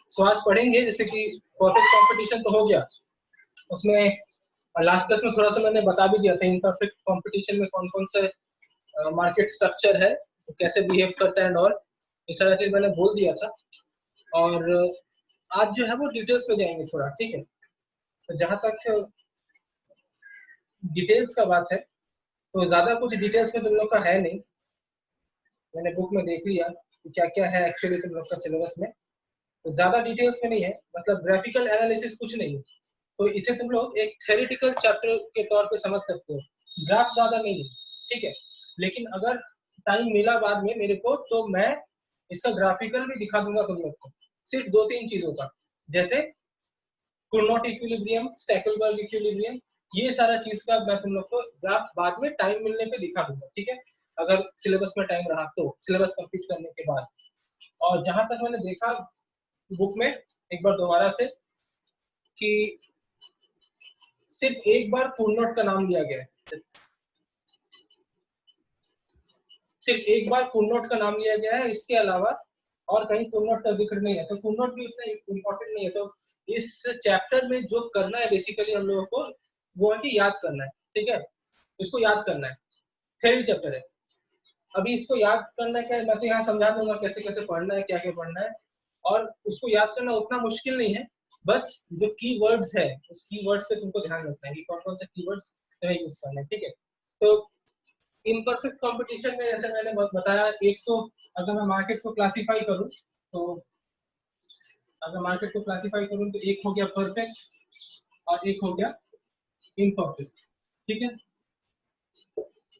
सो आज पढ़ेंगे जैसे कि परफेक्ट कंपटीशन तो हो गया, उसमें लास्ट क्लास में थोड़ा सा मैंने बता भी दिया था इम्परफेक्ट कंपटीशन में कौन कौन से मार्केट स्ट्रक्चर है, तो कैसे बिहेव करता है एंड ऑल, ये सारा चीज मैंने बोल दिया था। और आज जो है वो डिटेल्स में जाएंगे थोड़ा, ठीक है। तो जहां तक डिटेल्स का बात है तो ज्यादा कुछ डिटेल्स में तुम लोग का है नहीं, मैंने बुक में देख लिया कि क्या क्या है एक्चुअली तुम लोग का सिलेबस में, तो ज्यादा डिटेल्स में नहीं है, मतलब ग्राफिकल एनालिसिस कुछ नहीं है, तो इसे तुम लोग एक थ्योरेटिकल चैप्टर के तौर पे समझ सकते हो, ग्राफ ज्यादा नहीं है, ठीक है। लेकिन अगर टाइम मिला बाद में मेरे को तो मैं इसका ग्राफिकल भी दिखा दूंगा तुम लोग को, सिर्फ 2-3 चीजों का, जैसे कुर्नोट इक्विलिब्रियम, स्टैकलबर्ग इक्विलिब्रियम, ये सारा चीज का मैं तुम लोग को ग्राफ बाद में टाइम मिलने पे दिखा दूंगा, ठीक है, अगर सिलेबस में टाइम रहा तो, सिलेबस कंप्लीट करने के बाद। और जहां तक मैंने देखा बुक में एक बार दोबारा से कि सिर्फ एक बार कुर्नोट का नाम लिया गया है, सिर्फ एक बार कुर्नोट का नाम लिया गया है, इसके अलावा और कहीं कुर्नोट का जिक्र नहीं है, तो कुर्नोट भी उतना इम्पोर्टेंट नहीं है। तो इस चैप्टर में जो करना है बेसिकली हम लोगों को वो है कि याद करना है, ठीक है, इसको याद करना है, थ्योरी चैप्टर है। अभी इसको याद करना क्या है, मैं तो यहाँ समझा दूंगा कैसे कैसे पढ़ना है, क्या क्या पढ़ना है, और उसको याद करना उतना मुश्किल नहीं है, बस जो कीवर्ड्स है उस कीवर्ड्स पे तुमको ध्यान रखना है कि कौन कौन से कीवर्ड्स तुम्हें यूज करना है, ठीक है। तो इम्परफेक्ट कंपटीशन में जैसे मैंने बताया, एक तो अगर मैं मार्केट को क्लासिफाई करूं तो एक हो गया परफेक्ट और एक हो गया इम्परफेक्ट, ठीक है,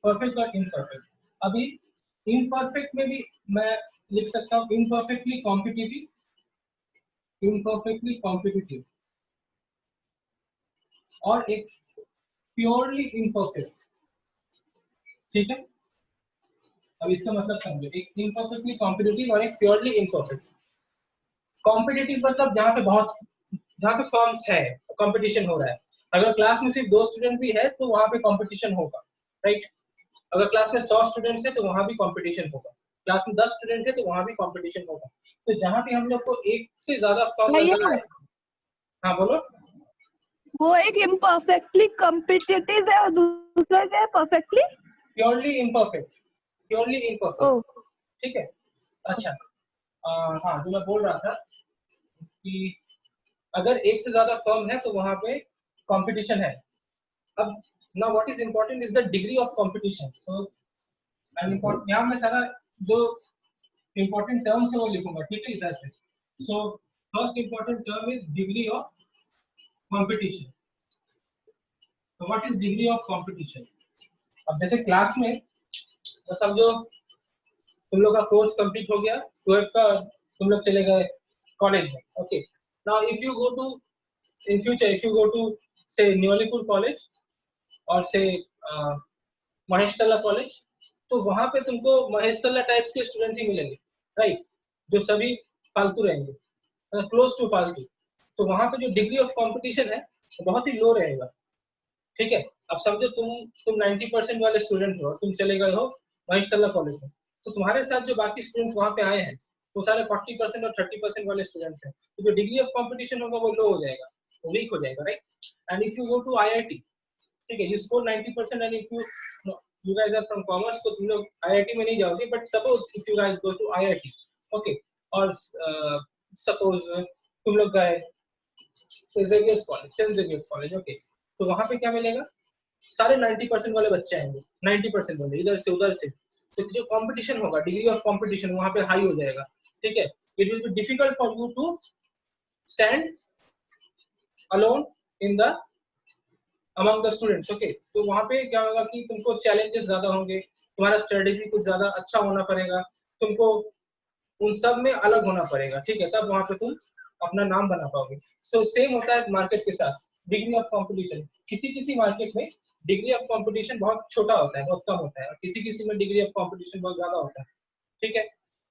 परफेक्ट और इम्परफेक्ट। अभी इम्परफेक्ट में भी मैं लिख सकता हूँ इम्परफेक्टली कॉम्पिटिटिव और एक प्योरली इम्परफेक्ट, ठीक है। अब इसका मतलब समझो, एक इम्परफेक्टली कॉम्पिटिटिव और एक प्योरली इम्परफेक्ट। कॉम्पिटिटिव मतलब जहाँ पे फर्म्स है, कंपटीशन हो रहा है, अगर क्लास में सिर्फ 2 स्टूडेंट भी है तो वहां पे कंपटीशन होगा, राइट। अगर क्लास में 100 स्टूडेंट्स है तो वहां भी कंपटीशन होगा, क्लास में 10 स्टूडेंट है तो वहां भी कंपटीशन होगा। तो जहां पे हम लोग को एक से ज्यादा फर्म नजर आए, हाँ बोलो। वो एक इम्परफेक्टली कॉम्पिटिटिव है और दूसरा क्या है, परफेक्टली प्योरली इम्परफेक्ट, ठीक है। अच्छा, हाँ जो मैं बोल रहा था कि अगर एक से ज्यादा फर्म है तो वहां पे कंपटीशन है। अब now what is important is the degree of competition. तो यहाँ मैं सारा जो इंपॉर्टेंट टर्म्स है वो लिखूंगा, ठीक है, इधर पे। So first important term is degree of competition. तो what is degree of competition? अब जैसे क्लास में तो समझो तुम लोग का कोर्स कंप्लीट हो गया, 12th का, तुम लोग चले गए कॉलेज में, okay. Now if you go to in future, if you go to say Nyolipur college और से महेशतला कॉलेज, तो वहां पे तुमको महेशतला टाइप्स के स्टूडेंट ही मिलेंगे, राइट, जो सभी फालतू रहेंगे, क्लोज टू फालतू। तो वहां पे जो डिग्री ऑफ कंपटीशन है वो बहुत ही लो रहेगा, ठीक है। अब समझो तुम 90% वाले स्टूडेंट हो, तुम चले गए हो महेशतला कॉलेज में, तो तुम्हारे साथ जो बाकी स्टूडेंट्स वहां पे आए हैं वो सारे 40% और 30% वाले स्टूडेंट्स हैं, तो जो डिग्री ऑफ कंपटीशन होगा वो लो हो जाएगा, वो वीक हो जाएगा, right. And if you go to IIT, ठीक है, you score 90% and if you guys are from commerce, तो तुम लोग IIT में नहीं जाओगे, but suppose if you guys go to IIT, okay, और सपोज तुम लोग गए सेंट जेवियर्स कॉलेज, ओके, तो वहां पे क्या मिलेगा, सारे 90% वाले बच्चे आएंगे, 90% वाले इधर से उधर से, तो जो कंपटीशन होगा, डिग्री ऑफ कंपटीशन वहां पे हाई हो जाएगा, ठीक है। It will be difficult for you to stand alone in the among the students, okay। तो वहां पे क्या होगा कि तुमको चैलेंजेस ज्यादा होंगे, तुम्हारा स्ट्रेटेजी कुछ ज्यादा अच्छा होना पड़ेगा, तुमको उन सब में अलग होना पड़ेगा, ठीक है, तब वहां पे तुम अपना नाम बना पाओगे। सो सेम होता है मार्केट के साथ, डिग्री ऑफ कंपटीशन, किसी किसी मार्केट में डिग्री ऑफ कंपटीशन बहुत छोटा होता है, बहुत कम होता है, और किसी किसी में डिग्री ऑफ कंपटीशन बहुत ज्यादा होता है, ठीक है।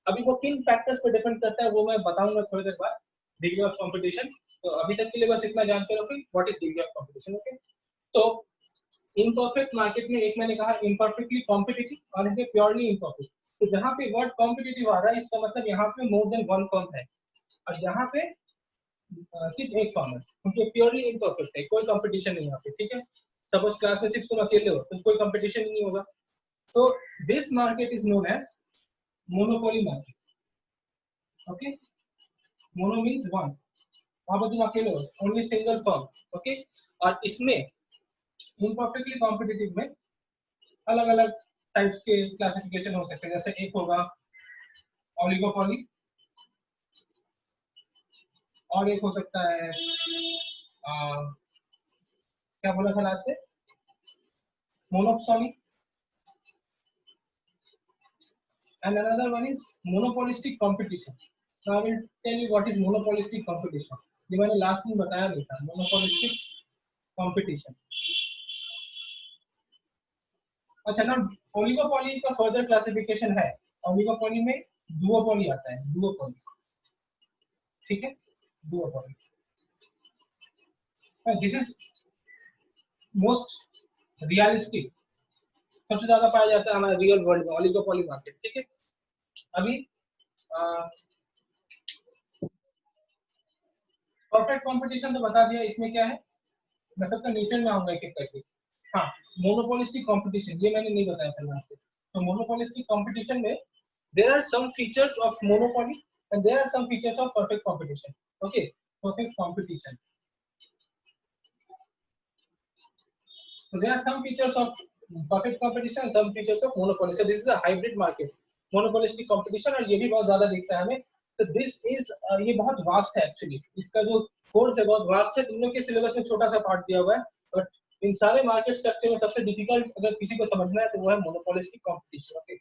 अभी वो किन फैक्टर्स पे डिपेंड करता है वो मैं बताऊंगा थोड़ी देर बाद, डिग्री ऑफ कंपटीशन। तो अभी तक के लिए बस इतना जानते रहो कि what is degree of competition, okay. तो इम्परफेक्ट मार्केट में एक मैंने कहा इम्परफेक्टली कॉम्पिटिटिव और प्योरली इम्परफेक्ट। तो जहां पे वर्ड कॉम्पिटिटिव आ रहा है इसका मतलब यहाँ पे मोर देन वन फर्म है। और यहाँ पे सिर्फ एक फॉर्म है, क्योंकि प्योरली इम्परफेक्ट है, कोई कंपटीशन नहीं यहाँ पे, ठीक है। सपोज क्लास में सिर्फ तुम अकेले हो तो कोई कंपटीशन ही नहीं होगा। तो this market is known as monopoly market, okay. Mono means one, वहां पर तुम अकेले हो, ओनली सिंगल फर्म, ओके। और इसमें इम्परफेक्टली कॉम्पिटिटिव में अलग अलग टाइप्स के क्लासिफिकेशन हो सकते हैं, जैसे एक होगा ओलिगोपोली, और एक हो सकता है क्या बोला था लास्ट में, monopoly, and another one is monopolistic competition. Now I will tell you what is monopolistic competition. ये मैंने लास्ट में बताया नहीं था, monopolistic competition. अच्छा ना, ओलिगोपोली का फर्दर क्लासिफिकेशन है, ओलिगोपोली में डुओपोली आता है, डुओपोली, ठीक है, duopoly. This is most realistic, सबसे ज्यादा पाया जाता है हमारे रियल वर्ल्ड में ओलिगोपोली मार्केट, ठीक है। अभी परफेक्ट कंपटीशन तो बता दिया, इसमें क्या है, मैं सबका नेचर में आऊंगा एक एक करके। हाँ, मोनोपोलिस्टिक कंपटीशन ये मैंने नहीं बताया था लास्ट में। तो मोनोपोलिस्टिक कंपटीशन में there are some features of monopoly and there are some features of perfect competition, okay. Perfect competition, so there are some features of perfect competition and some features of monopoly, so this is a hybrid market, monopolistic competition, और ये भी बहुत ज्यादा दिखता है हमें। तो this is ये बहुत वास्ट है एक्चुअली, इसका जो कोर्स है बहुत वास्ट है, तुम लोग के सिलेबस में छोटा सा पार्ट दिया हुआ है, बट इन सारे मार्केट स्ट्रक्चर में सबसे डिफिकल्ट अगर किसी को समझना है तो वो है मोनोपोलिस्टिक कंपटीशन, ओके।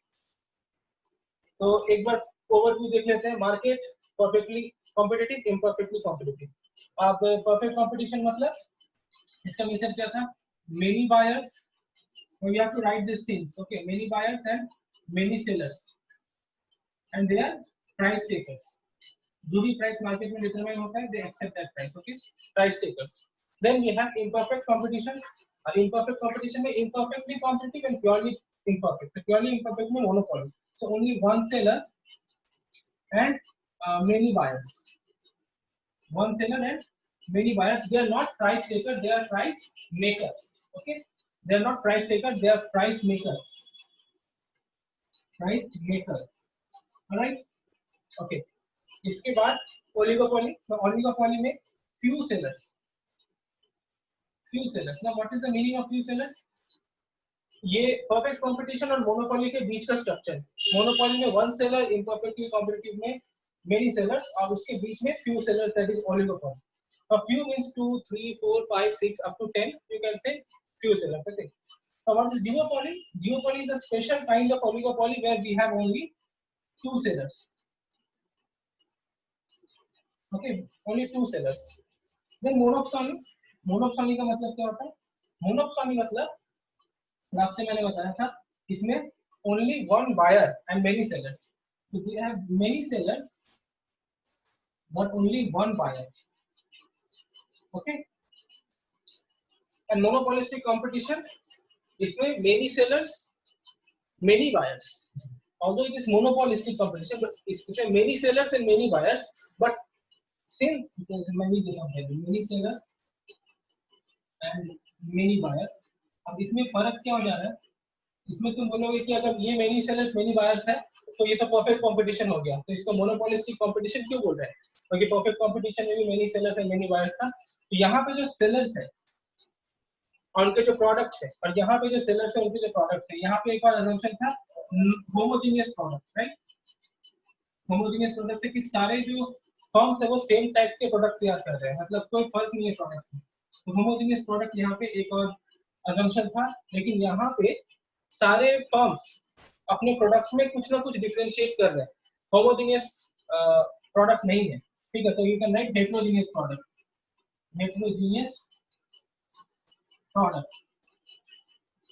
तो एक बार ओवरव्यू देख लेते हैं, market perfectly competitive, imperfectly competitive. अब परफेक्ट कंपटीशन मतलब इसका नेचर क्या था, many buyers, we have to write these things, okay, many buyers and many sellers and they are price takers, जो भी प्राइस मार्केट में डिटरमाइन होता है they accept that price, okay, price takers. Then we have imperfect competition, और imperfect competition में imperfectly competitive and purely imperfect, purely imperfect में monopoly, so only one seller and many buyers, one seller and many buyers, they are not price taker, they are price maker, okay, they are not price taker, they are price maker, price maker, all right, okay. इसके बाद oligopoly, तो oligopoly में few sellers, now what is the meaning of few sellers, ये perfect competition और monopoly के बीच का structure, monopoly में one seller, imperfectly competitive में मेनी सेलर्स, और उसके बीच में few sellers, that is oligopoly. A few means 2, 3, 4, 5, 6 up to 10. You can say few sellers. Okay. So what is duopoly? Duopoly is a special kind of oligopoly where we have only two sellers. Okay, only two sellers. Then monopoly. Monopoly का मतलब क्या होता है? Monopoly मतलब last में मैंने बताया था, इसमें only one buyer and many sellers. So we have many sellers, but only one buyer. Okay, and monopolistic competition, इसमें many sellers, many buyers. Although it is monopolistic competition, but it's many sellers and many buyers. But since many sellers and many buyers, अब इसमें फर्क क्या हो जा रहा है, इसमें तुम बोलोगे कि अगर ये many sellers many buyers है तो ये तो परफेक्ट कंपटीशन हो गया, तो इसको मोनोपोलिस्टिक कंपटीशन क्यों बोल रहे हैं, क्योंकि परफेक्ट कंपटीशन में भी many sellers and many buyers था। तो यहाँ पे जो सेलर्स है उनके जो प्रोडक्ट्स है, और यहाँ पे जो सेलर्स है उनके जो प्रोडक्ट्स है, यहाँ पे एक और अजम्पशन था homogeneous product, right, homogeneous product है कि सारे जो फर्म्स है वो सेम टाइप के प्रोडक्ट तैयार कर रहे हैं, मतलब कोई फर्क नहीं है प्रोडक्ट्स में, तो होमोजेनियस प्रोडक्ट यहाँ पे एक और अजम्पशन था। लेकिन यहाँ पे सारे फर्म्स अपने प्रोडक्ट में कुछ ना कुछ डिफरेंशिएट कर रहे हैं, होमोजेनियस प्रोडक्ट नहीं है, ठीक है। तो you can write heterogeneous product, heterogeneous product.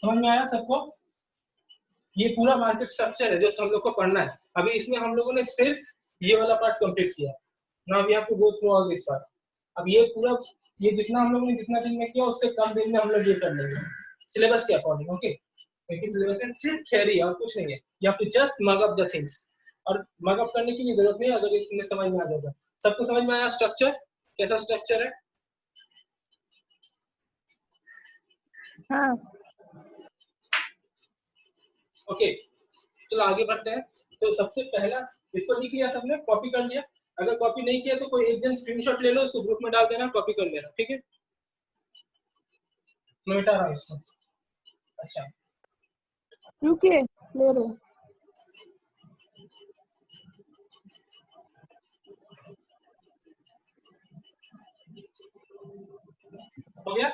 समझ में आया सबको? ये पूरा मार्केट स्ट्रक्चर है जो हम लोग को पढ़ना है। अभी इसमें हम लोगों ने सिर्फ ये वाला पार्ट कंप्लीट किया, now we have to go through all this part. अब ये पूरा, ये जितना हम लोगों ने जितना दिन में किया उससे कम दिन में हम लोग ये कर लेंगे सिलेबस के अकॉर्डिंग, ओके। क्योंकि सिलेबस में सिर्फ थ्योरी और कुछ नहीं है, you have to just mug up the things, और मग अप करने की भी जरूरत नहीं है, अगर ये तुम्हें समझ में आ जाएगा। सबको समझ में आया स्ट्रक्चर, कैसा स्ट्रक्चर है? हाँ ओके, चलो आगे बढ़ते हैं। तो सबसे पहला इसको लिख लिया सबने, कॉपी कर लिया? अगर कॉपी नहीं किया तो कोई एक दिन स्क्रीनशॉट ले लो, उसको ग्रुप में डाल देना, कॉपी कर लेना, ठीक है? मैं मिटा रहा हूँ इसको। अच्छा, रुकिए, ले रहे। हो गया?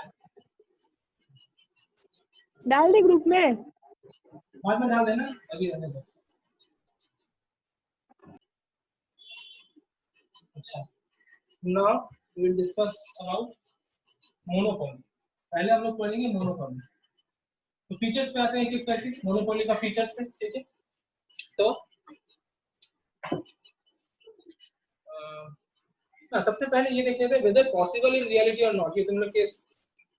डाल दे ग्रुप में। बाद में डाल देना, अभी रहने दो। अच्छा, now we will discuss about monopoly. पहले हम लोग पढ़ेंगे मोनोपोली। तो फीचर्स पे आते हैं एक एक करके, मोनोपोली का फीचर्स पे, ठीक है? तो सबसे पहले ये देख लेते हैं वेदर पॉसिबल इन रियलिटी और नॉट। ये तुम लोग के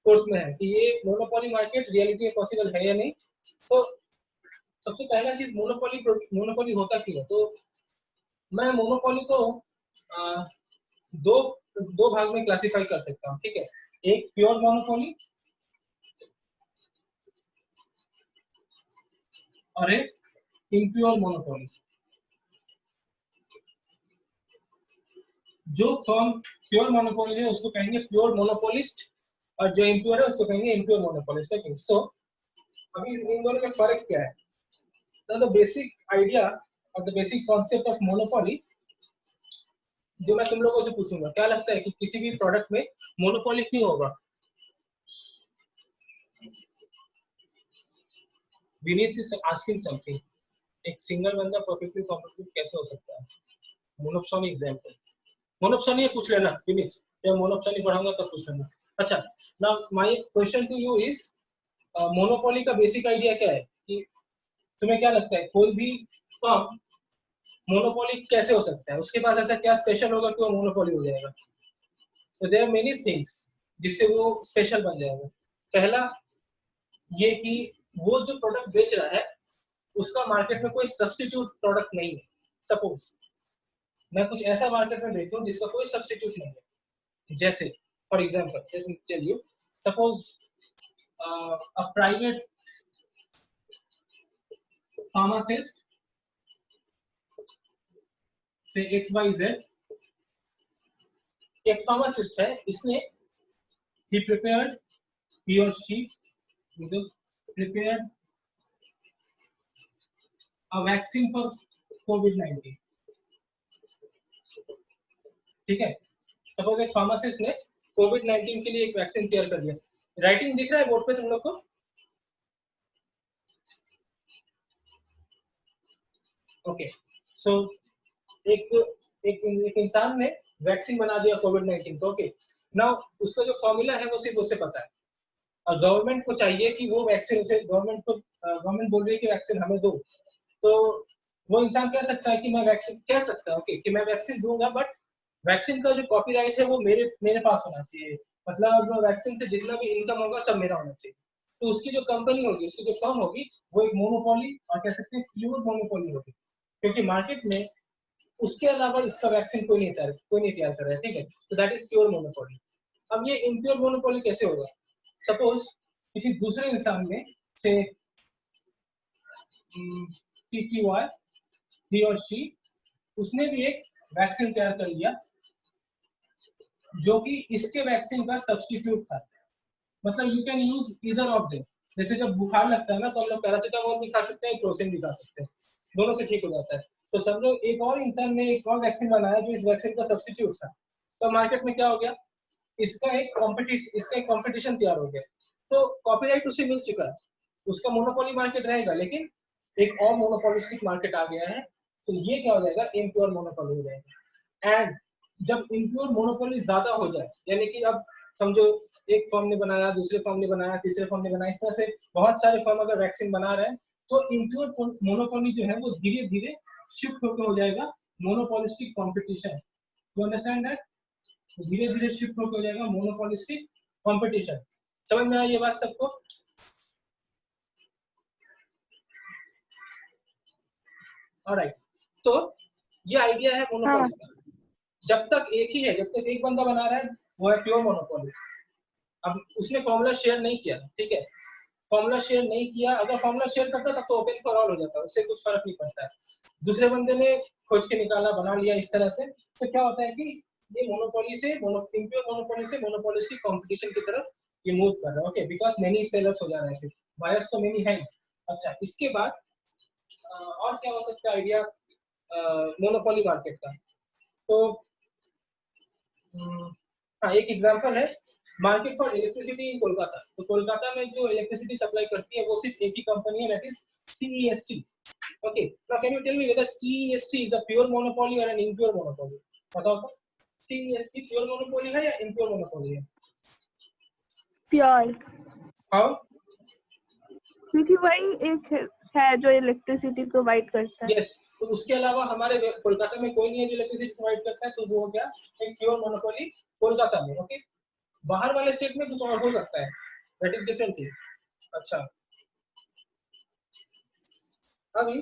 कोर्स में है कि ये मोनोपोली मार्केट रियलिटी में पॉसिबल है या नहीं। तो सबसे पहला चीज मोनोपोली होता क्यों है? तो मैं मोनोपोली को आ, दो दो भाग में क्लासिफाई कर सकता हूँ, ठीक है? एक प्योर मोनोपोली और एक इम्प्योर मोनोपोली। जो फर्म प्योर मोनोपोली है उसको कहेंगे प्योर मोनोपोलिस्ट, और जो इम्प्योर है उसको कहेंगे इम्प्योर मोनोपोलिस्ट, ठीक है? सो अभी इन दोनों में फर्क क्या है? द बेसिक आइडिया और the basic concept of monopoly जो मैं तुम लोगों से पूछूंगा, क्या लगता है कि किसी भी प्रोडक्ट में मोनोपोली क्यों होगा? Vineet is asking something. एक सिंगल बंदा परफेक्टली कॉम्पिटिटिव कैसे हो सकता है? मोनोपोली एग्जांपल, मोनोपोली पूछ लेना विनीत, जब मोनोपोली पढ़ाऊंगा तब पूछ लेना। अच्छा, now my question to you is monopoly का बेसिक आइडिया क्या है कि तुम्हें क्या लगता है कोई भी फर्म मोनोपोली कैसे हो सकता है? उसके पास ऐसा क्या स्पेशल होगा कि वो मोनोपोली हो जाएगा? तो देयर आर मेनी थिंग्स जिससे वो स्पेशल बन जाएगा। पहला ये कि वो जो प्रोडक्ट बेच रहा है उसका मार्केट में कोई सब्स्टिट्यूट प्रोडक्ट नहीं है। सपोज मैं कुछ ऐसा मार्केट में बेचूं जिसका कोई सब्स्टिट्यूट नहीं है, जैसे for example let me tell you, suppose a private pharmacist से XYZ एक फार्मासिस्ट है, इसने he prepared he or she prepared a vaccine for COVID-19, ठीक है? सपोज एक फार्मासिस्ट ने COVID-19 के लिए एक वैक्सीन तैयार कर दिया। राइटिंग दिख रहा है बोर्ड पे तुम लोग को? ओके, सो एक एक इंसान ने वैक्सीन बना दिया COVID-19 को, ओके? नाउ उसका जो फॉर्मूला है वो सिर्फ उसे पता है, और गवर्नमेंट को चाहिए कि वो वैक्सीन उसे गवर्नमेंट बोल रही है कि वैक्सीन हमें दो। तो वो इंसान कह सकता है कि मैं वैक्सीन कह सकता है ओके कि मैं वैक्सीन दूंगा, बट वैक्सीन का जो कॉपीराइट है वो मेरे पास होना चाहिए। मतलब वैक्सीन से जितना भी इनकम होगा सब मेरा होना चाहिए। तो उसकी जो कंपनी होगी, उसकी जो फर्म होगी, वो एक मोनोपोली और कह सकते हैं प्योर मोनोपोली होगी, क्योंकि मार्केट में उसके अलावा इसका वैक्सीन कोई नहीं तैयार कर रहा है, ठीक है? तो दैट इज प्योर मोनोपोली। अब ये इम्प्योर मोनोपोली कैसे होगा? सपोज किसी दूसरे इंसान ने से PQI he or she उसने भी एक वैक्सीन तैयार कर लिया जो कि इसके वैक्सीन का सब्स्टिट्यूट था। मतलब you can use either of them. जैसे जब बुखार लगता है ना तो हम लोग पैरासीटामोल भी खा सकते हैं, क्रोसिन भी खा सकते हैं, दोनों से ठीक हो जाता है। तो सब लोग एक और इंसान ने एक और वैक्सीन बनाया जो इस वैक्सीन का सब्स्टिट्यूट था। तो मार्केट में क्या हो गया? इसका एक कंपटीशन तैयार हो गया। तो कॉपीराइट उसे मिल चुका है, उसका मोनोपोली मार्केट रहेगा, लेकिन एक और मोनोपोलिस्टिक मार्केट आ गया है। तो ये क्या हो जाएगा? इम्प्योर मोनोपोली हो जाएगा। एंड जब इम्प्योर मोनोपोली ज्यादा हो जाए, यानी कि अब समझो एक फर्म ने बनाया, दूसरे फर्म ने बनाया, तीसरे फर्म ने बनाया, इस तरह से बहुत सारे फर्म अगर वैक्सीन बना रहे हैं, तो इम्प्योर मोनोपोली जो है वो धीरे धीरे शिफ्ट होकर हो जाएगा monopolistic competition. You understand that? धीरे धीरे शिफ्ट होकर हो जाएगा मोनोपोलिस्टिक कंपटीशन। समझ में आई ये बात सबको? ऑलराइट, तो ये आइडिया है हाँ मोनोपोली का। जब तक एक ही है, जब तक एक बंदा बना रहा है, वो है प्योर मोनोपोली। अब उसने फॉर्मूला शेयर नहीं किया, ठीक है, फॉर्मूला शेयर नहीं किया, अगर फॉर्मूला शेयर करता तब तो ओपन फॉर ऑल हो जाता, उससे कुछ फर्क नहीं पड़ता है। दूसरे बंदे ने खोज के निकाला, बना लिया इस तरह से, तो क्या होता है कि ये मोनोपोली से इम्प्योर मोनोपोली से मोनोपोलिस्टिक कंपटीशन की तरफ ये मूव कर रहा है। ओके, बिकॉज मेनी सेलर्स हो जा रहे हैं, फिर बायर्स तो मेनी है। अच्छा, इसके बाद और क्या हो सकता है आइडिया मोनोपोली मार्केट का? तो हाँ, एक एग्जांपल है market for electricity in Kolkata. तो कोलकाता में जो इलेक्ट्रिसिटी सप्लाई करती है वो सिर्फ एक ही कंपनी है, that is CESC। Okay, now can you tell me whether CESC is a pure monopoly और एन इम्प्योर मोनोपोली? बताओ तो, CESC प्योर मोनोपोली है या इम्प्योर मोनोपोली है? प्योर। हाउ? क्योंकि वही एक है जो इलेक्ट्रिसिटी प्रोवाइड करता है। यस, तो उसके अलावा हमारे कोलकाता में कोई नहीं है जो इलेक्ट्रिसिटी प्रोवाइड करता है, तो वो हो गया एक प्योर मोनोपोली कोलकाता में। ओके, बाहर वाले स्टेट में कुछ और हो सकता है, दैट इज डिफरेंट थिंग। अच्छा, अभी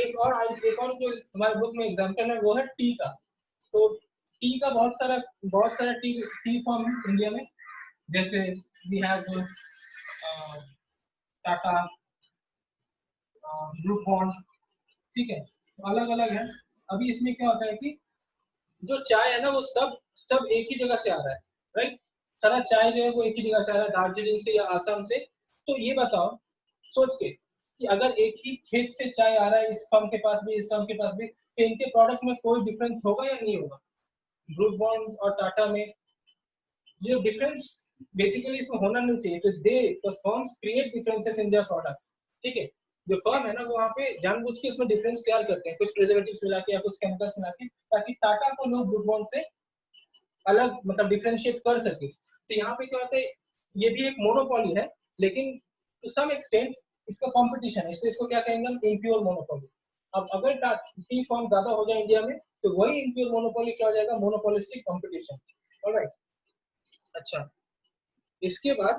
एक और जो हमारे बुक में एग्जांपल है वो है टी का। तो टी का बहुत सारा टी फॉर्म है इंडिया में, जैसे we have Tata, Brooke Bond, ठीक है, तो अलग अलग है। अभी इसमें क्या होता है कि जो चाय है ना वो सब एक ही जगह से आ रहा है, राइट? सारा चाय जो है वो एक ही जगह से आ रहा है, दार्जिलिंग से या असम से। तो ये बताओ सोच के कि अगर एक ही खेत से चाय आ रहा है, इस फर्म के पास भी, इस फर्म के पास भी, तो इनके प्रोडक्ट में कोई डिफरेंस होगा या नहीं होगा? ब्रू बॉन्ड और टाटा में ये डिफरेंस बेसिकली इसमें होना नहीं चाहिए। तो the firms create differences in their product, ठीक है। जो फर्म है ना वो वहाँ पे जानबूझ के उसमें डिफरेंस तैयार करते हैं, कुछ प्रिजर्वेटिव्स मिला के या कुछ केमिकल्स मिला के, ताकि टाटा को लोग ब्रू बॉन्ड से अलग मतलब डिफरेंशिएट कर सके। तो यहाँ पे क्या होता है, ये भी एक मोनोपोली है, लेकिन टू सम एक्सटेंट इसका कंपटीशन है, इसलिए इसको क्या कहेंगे हम, इम्प्योर मोनोपोली। अब अगर टी फॉर्म ज्यादा हो जाए इंडिया में तो वही इम्प्योर मोनोपोली क्या हो जाएगा, मोनोपोलिस्टिक कंपटीशन। ऑलराइट, अच्छा, इसके बाद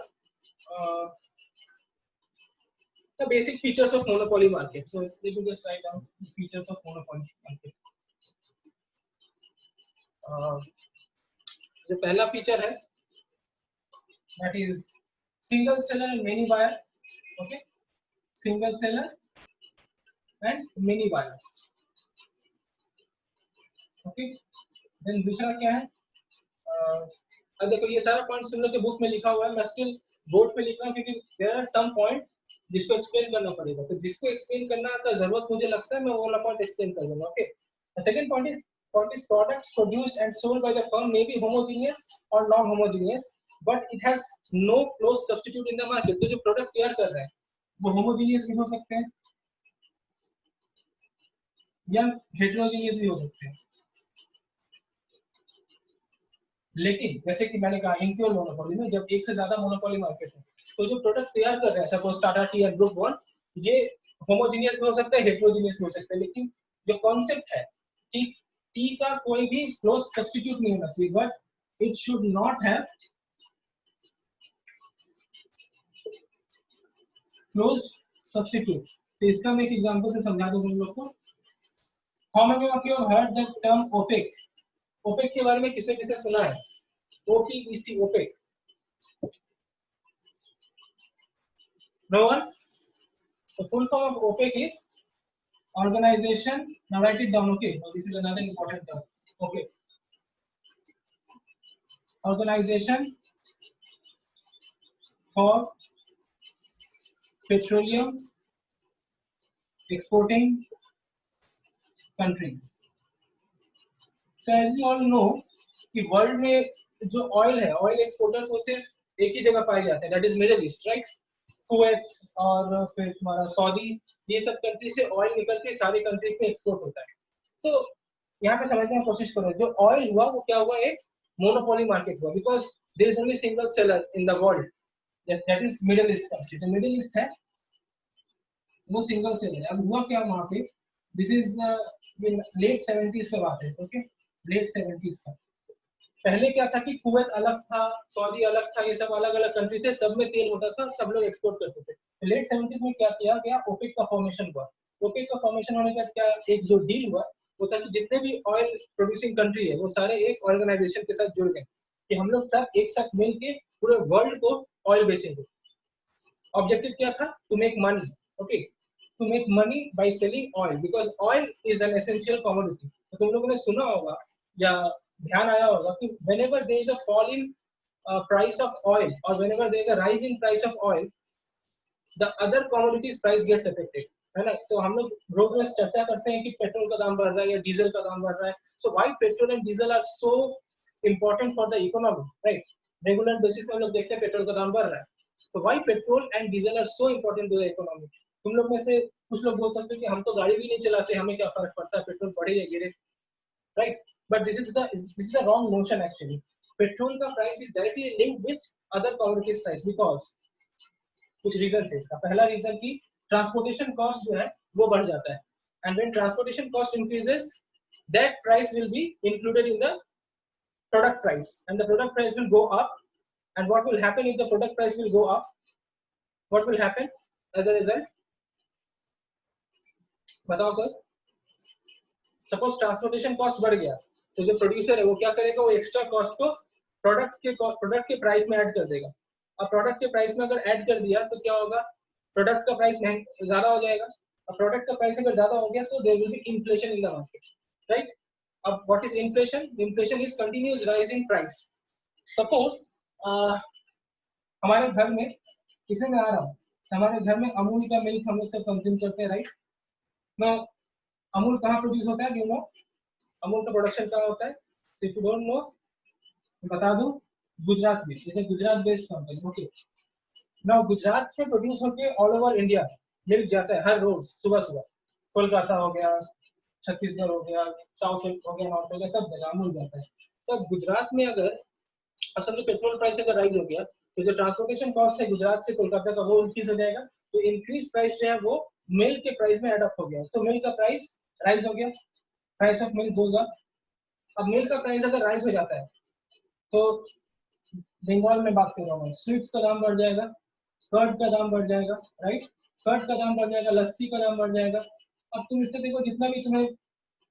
the basic features of monopoly market. So let me just write down the features of monopoly market. जो पहला फीचर है that is single seller and many buyer. Okay, single seller and many buyers. Okay, then दूसरा क्या है, अब देखो ये सारा पॉइंट तुम लोग के बुक में लिखा हुआ है, मैं स्टिल बोर्ड पे लिख रहा हूँ क्योंकि देयर आर सम पॉइंट जिसको एक्सप्लेन करना पड़ेगा। तो जिसको एक्सप्लेन करना का जरूरत मुझे लगता है मैं वो वाला पॉइंट एक्सप्लेन कर दूंगा। Okay, second point is products produced and sold by the firm may be homogeneous or non-homogeneous, but it has no close substitute in the market. तो जो प्रोडक्ट तैयार कर रहे हैं वो होमोजीनियस भी हो सकते हैं या हेटेरोजीनियस भी हो सकते हैं, लेकिन जैसे कि मैंने कहा इम्प्योर मोनोपोली में जब एक से ज्यादा मोनोपोली मार्केट है तो जो प्रोडक्ट तैयार कर रहे हैं, suppose Tata tea and Brooke Bond, ये होमोजीनियस भी हो सकता है, हेटेरोजीनियस भी हो सकता है, लेकिन जो कॉन्सेप्ट है कि टी का कोई भी क्लोज सब्स्टिट्यूट नहीं होना चाहिए, but it should not have close substitute. तो इसका मैं एक एग्जांपल से समझा दूं तुम लोग को। How many of you have heard the term OPEC? OPEC के बारे में किसने किसने सुना है? OPEC, OPEC? No one? The full form of OPEC is organization. Now write it down. Okay, now this is another important term. Okay, organization for petroleum exporting countries. So as you all know कि world में जो oil है, oil exporters वो सिर्फ एक ही जगह पाए जाते हैं, that is Middle east, right? Kuwait और फिर तुम्हारा सऊदी, ये सब कंट्री से ऑयल निकल के सारे कंट्रीज में एक्सपोर्ट होता है। तो यहाँ पे समझने की कोशिश करो, जो ऑयल हुआ वो क्या हुआ, एक मोनोपोली मार्केट हुआ, because there is only single seller in the world, that is Middle East country. जो मिडिल ईस्ट है वो सिंगल सेलर है। अब हुआ क्या वहाँ पे, दिस इज लेट 70s का बात है। ओके, लेट 70s का। पहले क्या था कि कुवैत अलग था, सऊदी अलग था, ये सब अलग अलग कंट्री थे, सब में तेल होता था, सब लोग एक्सपोर्ट करते थे। लेट 70s में क्या किया गया, ओपेक का फॉर्मेशन हुआ। ओपेक का फॉर्मेशन होने के बाद क्या एक जो डील हुआ वो था कि जितने भी ऑयल प्रोड्यूसिंग कंट्री है वो सारे एक ऑर्गेनाइजेशन के साथ जुड़ गए कि हम लोग सब एक साथ मिलके पूरे वर्ल्ड को ऑयल बेचेंगे। ऑब्जेक्टिव क्या था, to make money, okay, to make money by selling oil, because oil is an essential commodity. तो तुम लोगों ने सुना होगा या ध्यान आया होगा कि whenever there is a fall in price of oil or whenever there is a rise in price of oil, the other commodities price gets affected, है ना। तो हम लोग रोज चर्चा करते हैं कि पेट्रोल का दाम बढ़ रहा है या डीजल का दाम बढ़ रहा है। So why petrol and diesel are so important for the economy, right. Regular basis पे हम लोग देखते हैं पेट्रोल का दाम बढ़ रहा है। So why petrol and diesel are so important to the economy. तुम लोग में से कुछ लोग बोल सकते हैं कि हम तो गाड़ी भी नहीं चलाते, हमें क्या फर्क पड़ता है, पेट्रोल बढ़े या गिरे, right? But this is a wrong notion actually. Petrol का price is directly linked with other commodities price because कुछ reasons है इसका। पहला reason कि transportation cost जो है वो बढ़ जाता है, and when transportation cost increases, that price will be included in the product price, and the product price will go up. And what will happen if the product price will go up? What will happen as a result? बताओ तो। Suppose transportation cost बढ़ गया तो जो producer है वो क्या करेगा, वो एक्स्ट्रा कॉस्ट को प्रोडक्ट के प्राइस में ऐड कर देगा। अब प्रोडक्ट के प्राइस में अगर ऐड कर दिया तो क्या होगा, प्रोडक्ट का प्राइस ज्यादा हो जाएगा। अब प्रोडक्ट का प्राइस अगर ज्यादा हो गया तो there will be inflation in the market, right. अब what is inflation? Inflation is continuous rise in price. Suppose हमारे घर में, इसमें मैं आ रहा हूँ, हमारे घर में अमूल का मिल्क हम लोग सब कंज्यूम करते हैं, राइट। मैं अमूल कहाँ प्रोड्यूस होता है, डू यू नो? अमूल का प्रोडक्शन कहाँ होता है? इफ यू डोंट नो बता दूं, गुजरात में, जैसे Gujarat based company, okay. Now Gujarat में प्रोड्यूस होके ऑल ओवर इंडिया मिल्क जाता है हर रोज सुबह सुबह। कोलकाता हो गया, छत्तीसगढ़ हो गया, साउथ हो गया, नॉर्थ हो गया, सब जगह अमूल जाता है। तो गुजरात में अगर अब समझो पेट्रोल प्राइस अगर राइज हो गया तो जो ट्रांसपोर्टेशन कॉस्ट है गुजरात से कोलकाता का वो इंक्रीज हो जाएगा। तो इंक्रीज प्राइस जो है वो मिल्क के प्राइस में एडअप हो गया। सो मिल्क का प्राइस राइज हो गया, price of milk goes up. अब मिल्क का प्राइस अगर राइज हो जाता है तो बंगाल में बात कर रहा हूँ, स्वीट्स का दाम बढ़ जाएगा, कर्ड का दाम बढ़ जाएगा, राइट। कर्ड का दाम बढ़ जाएगा, लस्सी का दाम बढ़ जाएगा। अब तुम इससे देखो जितना भी तुम्हें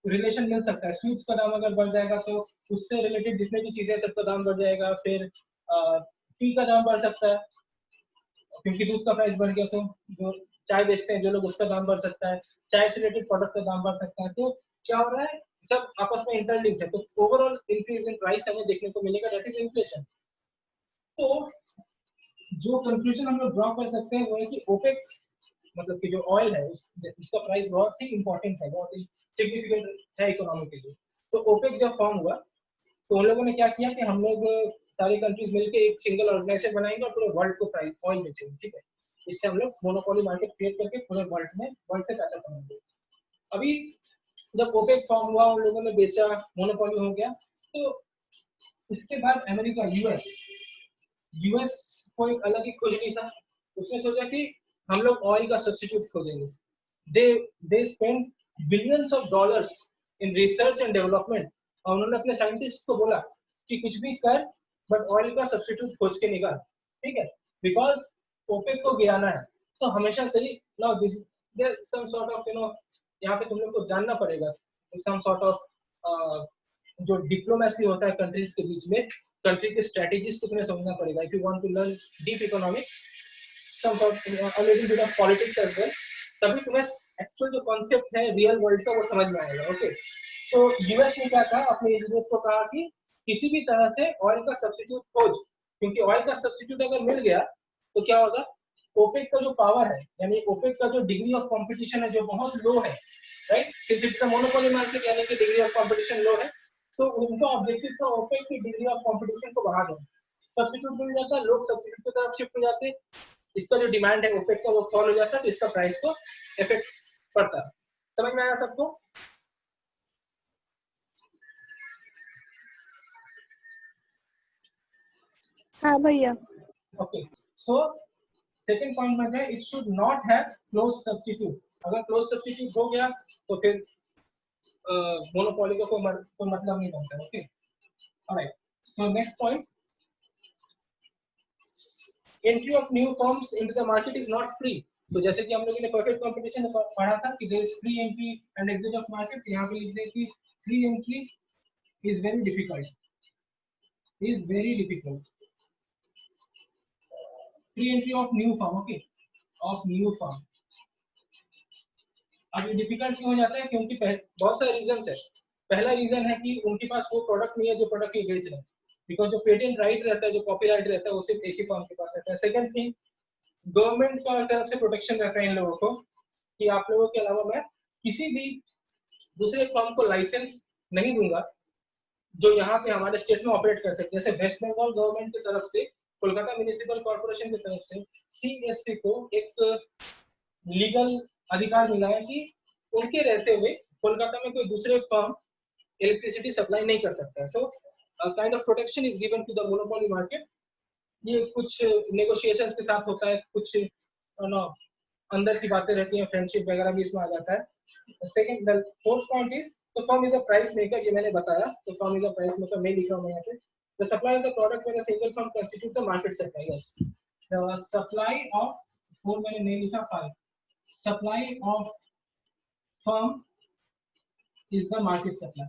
रिलेशन मिल सकता है, स्वीट्स का दाम अगर बढ़ जाएगा तो उससे रिलेटेड जितने भी चीजें सबका दाम बढ़ जाएगा। फिर टी का दाम बढ़ सकता है क्योंकि दूध का प्राइस बढ़ गया, तो जो चाय बेचते हैं जो लोग उसका दाम बढ़ सकता है, चाय से रिलेटेड प्रोडक्ट का दाम बढ़ सकता है। तो क्या हो रहा है, सब आपस में इंटरलिंक्ड है। तो ओवरऑल इंक्रीज इन प्राइस हमें देखने को मिलेगा, दैट इज इन्फ्लेशन। तो जो कंक्लूजन हम लोग ड्रॉ कर सकते हैं वो है कि ओपेक मतलब कि जो ऑयल है उसका प्राइस बहुत ही इंपॉर्टेंट है, बहुत ही सिग्निफिकेंट है इकोनॉमी के लिए। तो ओपेक जब फॉर्म हुआ तो उन लोगों ने क्या किया कि हम लोग सारी कंट्रीज मिलकर एक सिंगल ऑर्गेनाइजेशन बनाएंगे और पूरे वर्ल्ड को प्राइस ऑयल बेचेंगे, ठीक है। इससे हम लोग मोनोपोली मार्केट क्रिएट करके पूरे वर्ल्ड से पैसा कमाएंगे। अभी जब ओपेक फॉर्म हुआ, उन लोगों ने बेचा, मोनोपोली हो गया, तो इसके बाद अमेरिका, यूएस को एक अलग ही खोज नहीं था। उसने सोचा कि हम लोग ऑयल का सब्स्टिट्यूट खोजेंगे। They spend billions of dollars in research and development, और उन्होंने अपने साइंटिस्ट को बोला कि कुछ भी कर बट ऑयल का सब्स्टिट्यूट खोज के निकाल, ठीक है, बिकॉज ओपेक को गिराना है। तो हमेशा से ही now this some sort of यहाँ पे तुम लोग को जानना पड़ेगा सम सॉर्ट ऑफ जो डिप्लोमेसी होता है कंट्रीज के बीच में, कंट्री के स्ट्रेटेजीज को तुम्हें समझना पड़ेगा। If you want to learn deep economics, some sort a little bit of politics as well, तभी तुम्हें एक्चुअल जो कॉन्सेप्ट है रियल वर्ल्ड का वो समझ में आएगा, ओके। तो यूएस ने क्या कहा, अपने इंजीनियर्स को कहा कि किसी भी तरह से ऑयल का सब्स्टिट्यूट खोज, क्योंकि ऑयल का सब्स्टिट्यूट अगर मिल गया तो क्या होगा, ओपेक का जो पावर है, यानी ओपेक का जो डिग्री ऑफ कंपटीशन है जो बहुत लो है, right, since it's a monopoly market, यानी कि डिग्री ऑफ कंपटीशन लो है, तो उनका ऑब्जेक्टिव था ओपेक की डिग्री ऑफ कंपटीशन को बढ़ा देना। सब्स्टिट्यूट मिल जाता, लोग सब्स्टिट्यूट की तरफ शिफ्ट हो जाते, इसका जो डिमांड है ओपेक का वो फॉल हो जाता, तो इसका प्राइस को इफेक्ट पड़ता। समझ में आया सबको? हाँ भैया। ओके, सो सेकंड पॉइंट में है it should not have close substitute. अगर क्लोज सब्स्टिट्यूट हो गया तो फिर मोनोपोली का कोई मतलब नहीं बनता, okay. Alright, so next point, entry of new firms into the market is not free. तो जैसे कि हम लोगों ने परफेक्ट कंपटीशन में पढ़ा था कि there is free entry and exit of market, यहाँ पे लिख दें कि free entry is very difficult, free entry of new firm, okay, of new firm. अब ये डिफिकल्ट क्यों हो जाता है? क्योंकि बहुत सारे रीजन है। पहला रीजन है कि उनके पास वो प्रोडक्ट नहीं है जो प्रोडक्ट ये बेच रहे हैं, बिकॉज जो पेटेंट राइट रहता है, जो कॉपीराइट रहता है, वो सिर्फ एक ही फर्म के पास रहता है। सेकंड थिंग, गवर्नमेंट का तरफ से प्रोटेक्शन रहता है इन लोगों को कि आप लोगों के अलावा मैं किसी भी दूसरे फर्म को लाइसेंस नहीं दूंगा जो यहाँ पे हमारे स्टेट में ऑपरेट कर सकते हैं। जैसे वेस्ट बंगाल गवर्नमेंट की तरफ से, कोलकाता म्युनिसिपल कॉर्पोरेशन की तरफ से सीएससी को एक लीगल अधिकार मिला है कि उनके रहते हुए कोलकाता में कोई दूसरे फर्म इलेक्ट्रिसिटी सप्लाई नहीं कर सकता है। So kind of protection is given to the monopoly market. ये कुछ नेगोशिएशंस के साथ होता है, कुछ अंदर की बातें रहती हैं, फ्रेंडशिप वगैरह भी इसमें आ जाता है। Second, the fourth point is the firm is a price maker. ये मैंने बताया, तो firm is a price maker, मैं लिखा हूं यहाँ पे। The supply of the product by the single firm constitute the market supply. Yes, the supply of, 4 मैंने नहीं लिखा, 5, supply of firm is the market supply.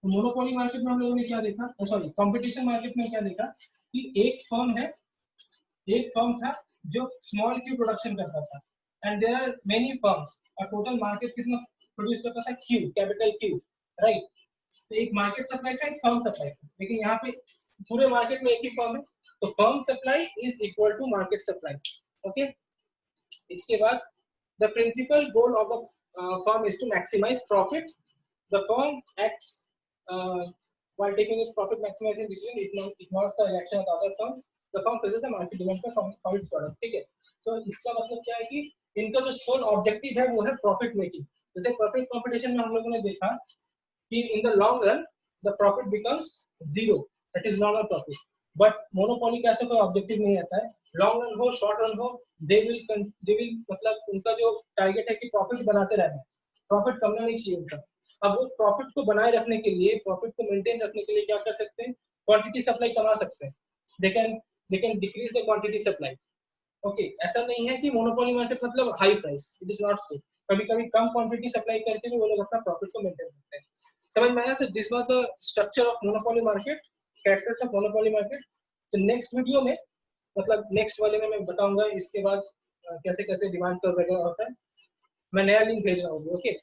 तो मोनोपोली मार्केट में हम लोगों ने क्या देखा, सॉरी कंपटीशन मार्केट में क्या देखा कि एक फर्म था जो स्मॉल क्यू प्रोडक्शन करता था, and there are many firms, और टोटल मार्केट कितना प्रोड्यूस करता था? Q, capital Q, right. तो एक मार्केट सप्लाई था, एक फर्म सप्लाई था, लेकिन यहाँ पे पूरे मार्केट में एक ही फर्म है, तो firm supply is equal to market supply, okay. इसके बाद the principal goal of the firm is to maximise profit. The firm acts while taking its profit maximizing decision, it ignores the reaction of other firms. The firm faces the market demand for its product, ठीक है। तो इसका मतलब क्या है कि इनका जो सोल ऑब्जेक्टिव है वो है प्रॉफिट मेकिंग। जैसे परफेक्ट कंपटीशन में हम लोगों ने देखा कि in the long run the profit becomes zero, that is not a profit. But monopoly का ऐसा कोई ऑब्जेक्टिव नहीं रहता है, लॉन्ग रन हो शॉर्ट रन हो, दे विल मतलब उनका जो टारगेट है कि प्रॉफिट बनाते रहना, प्रॉफिट कमना नहीं चाहिए उनका। अब वो प्रॉफिट को बनाए रखने के लिए, प्रॉफिट को मेंटेन रखने के लिए क्या कर सकते हैं? क्वांटिटी सप्लाई कमा सकते हैं। They can decrease the quantity supply, okay. ऐसा नहीं है कि मोनोपोली मार्केट मतलब high price, it is not so. कभी कभी कम क्वांटिटी सप्लाई करके भी वो लोग अपना प्रॉफिट को मेंटेन करते हैं। समझ में आया? तो this was the structure of monopoly market, characters of monopoly market. तो नेक्स्ट वीडियो में, मतलब नेक्स्ट वाले में मैं बताऊंगा इसके बाद कैसे कैसे डिमांड कर्व वगैरह होता है। मैं नया लिंक भेज रहा हूँ, ओके।